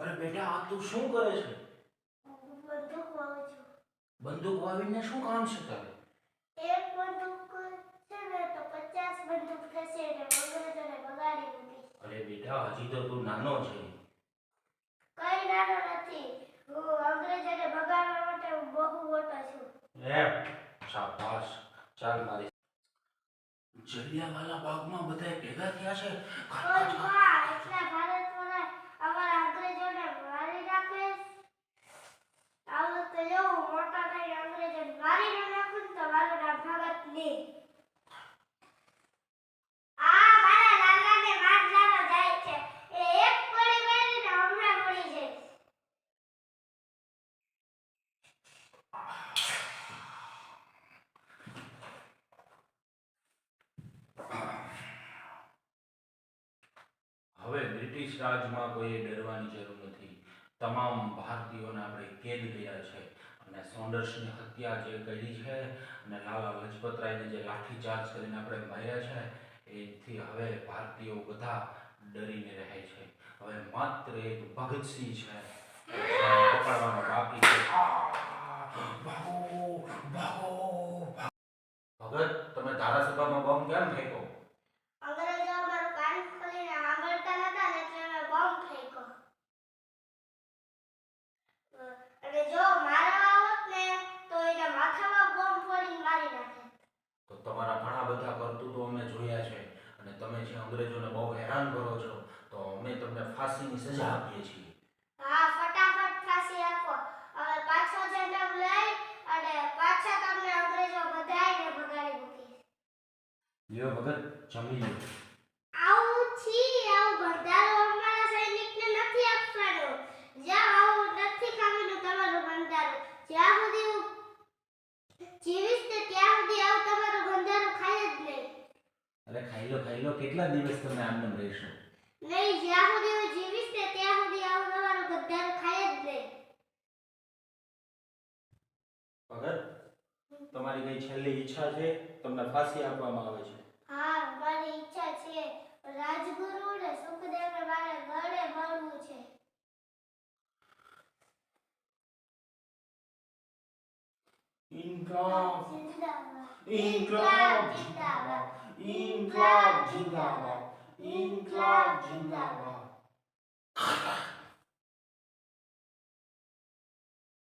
અરે બેટા આ તું શું કરે છે? બંદૂક વાવું છું. બંદૂક વાવીને શું કામ છે તારે? એક બંદૂક છે ને તો 50 બંદૂક થશે અને અંગ્રેજોને બગાડી મૂકીશ. અરે બેટા હજી તો તું નાનો છે. કઈ નાનો નથી. હું અંગ્રેજોને બગાડવા માટે બહુ મોટો છું. શાબાશ. ચાલ મારી જલિયાવાલા બાગમાં બધાય ભેગા થયા છે. કોઈ બા એટલા ભારતમાં અમારા અંગ્રેજોને મારી નાખે. આવું તો એવું મોટા થઈ અંગ્રેજોને મારી ન નાખું તો મારું નામ ભગત નહીં. આ મારા લાલાને મારવાનો જાય છે. એ એક ગોળી મારીને હમણાં મળી જાય. હવે બ્રિટિશ રાજમાં કોઈએ ડરવાની જરૂર નથી. તમામ ભારતીયોને આપણે કેદ કર્યા છે અને સોન્ડર્સની હત્યા જે કરી છે અને લાલા લજપતરાયને જે લાઠીચાર્જ કરીને આપણે માર્યા છે એથી હવે ભારતીયો બધા ડરીને રહે છે. હવે માત્ર એક ભગતસિંહ છે પકડવાનો બાકી છે. ભાગો ભાગો. ભગત, તમે ધારાસભામાં બોમ્બ કેમ ફેંકો? અંગ્રેજો અમારું કાન ખોલીને સાંભળતા નતા ને એટલે અમે બોમ્બ ફેંક્યો. અને જો મારવા આવત ને તો એના માથામાં બોમ્બ ફોડીને મારી નાખે. તો તમારા ઘણા બધા કરતૂતો અમે જોયા છે અને તમે જે અંગ્રેજોને બહુ હેરાન કરો છો તો અમે તમને ફાંસીની સજા આપીએ છીએ. હા, ફટાફટ ફાંસી આપો. હવે પાછો જન્મ લઈ અને પાછા તમને અંગ્રેજો બધાયને ભગાડી મૂકી. લ્યો ભગત, જમી લો. આવું બંધારો અમારા સૈનિકને નથી આપવાનો. જ્યાં આવું નથી ખાવાનું તમારું બંધારો. જ્યાં સુધી હું જીવીશ ને ત્યાં સુધી આવું તમારું બંધારો ખાય જ નહીં. અરે ખાઈ લો. કેટલા દિવસ તમે આમ રહેશો? નહીં, જ્યાં સુધી હું જીવીશ ને ત્યાં સુધી આવું તમારું બંધારો ખાય જ નહીં. ભગત, તમારી કઈ છેલ્લી ઈચ્છા છે? તમને ફાંસી આપવામાં આવે છે. હા, મારી ઈચ્છા છે. રાજગુરુ ને સુખદેવને મારે ગળે મળવું છે. ઇન્કલાબ જિંદાબાદ. ઇન્કલાબ જિંદાબાદ. ઇન્કલાબ જિંદાબાદ. ઇન્કલાબ જિંદાબાદ.